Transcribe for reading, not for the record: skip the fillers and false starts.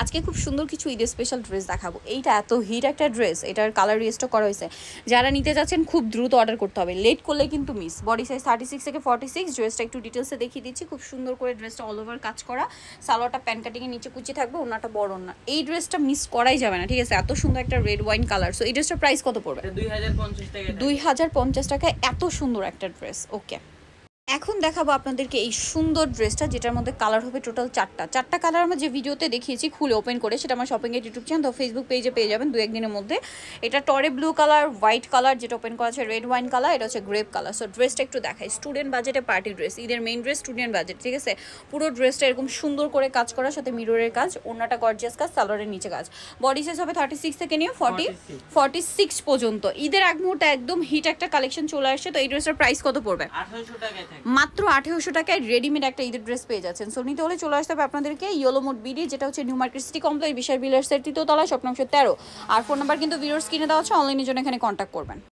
আজকে খুব সুন্দর কিছু ঈদের স্পেশাল ড্রেস দেখাবো। এইটা এত হিট একটা ড্রেস, এটার কালার রিস্টক করা হয়েছে। যারা নিতে যাচ্ছেন খুব দ্রুত অর্ডার করতে হবে, লেট করলে কিন্তু মিস। বডি সাইজ 36 থেকে 46। ড্রেসটা একটু ডিটেলসে দেখিয়ে দিচ্ছি। খুব সুন্দর করে ড্রেসটা অল ওভার কাজ করা, সালোয়ারটা প্যান কাটিংয়ের নিচে কুচি থাকবে, ওনাটা বড় না। এই ড্রেসটা মিস করাই যাবে না, ঠিক আছে? এত সুন্দর একটা রেড ওয়াইন কালার। সো এই ড্রেসটার প্রাইস কত পড়বে? 2050 টাকা। 2050 টাকায় এত সুন্দর একটা ড্রেস। ওকে, এখন দেখাবো আপনাদেরকে এই সুন্দর ড্রেসটা, যেটার মধ্যে কালার হবে টোটাল চারটা কালার। আমরা যে ভিডিওতে দেখিয়েছি খুলে ওপেন করে, সেটা আমার শপিং এর ইউটিউব চ্যানেল তো ফেসবুক পেজে পেয়ে যাবেন 2-1 দিনের মধ্যে। এটা টরে ব্লু কালার, হোয়াইট কালার, যেটা ওপেন করা আছে রেড ওয়াইন কালার, এটা হচ্ছে গ্রেপ কালার। সো ড্রেসটা একটু দেখাই। স্টুডেন্ট বাজেটে পার্টি ড্রেস, ঈদের মেইন ড্রেস স্টুডেন্ট বাজেট, ঠিক আছে? পুরো ড্রেসটা এরকম সুন্দর করে কাজ করার সাথে মিররের কাজ, ওড়নাটা গর্জিয়াস কাজ, সালোয়ারের নিচে কাজ। বডি সাইজ হবে 36 থেকে নিয়ে 46 পর্যন্ত। ঈদের এক মুহূর্তে একদম হিট একটা কালেকশন চলে আসছে। তো এই ড্রেসটার প্রাইস কত পড়বে? 1800 টাকায় থাকে। মাত্র 1800 টাকায় রেডিমেড একটা ঈদের ড্রেস পেয়ে যাচ্ছেন। সো নিতে হলে চলে আসতে হবে আপনাদেরকে ইয়েলো মোড বিডি, যেটা হচ্ছে নিউ মার্কেট সিটি কমপ্লেক্স, বিশাল বিলার্সের 3য় তলায়, শপ নম্বর 13। আর ফোন নাম্বার কিন্তু ভিডিওর স্ক্রিনে দেওয়া আছে, অনলাইনের জন্য এখানে কন্ট্যাক্ট করবেন।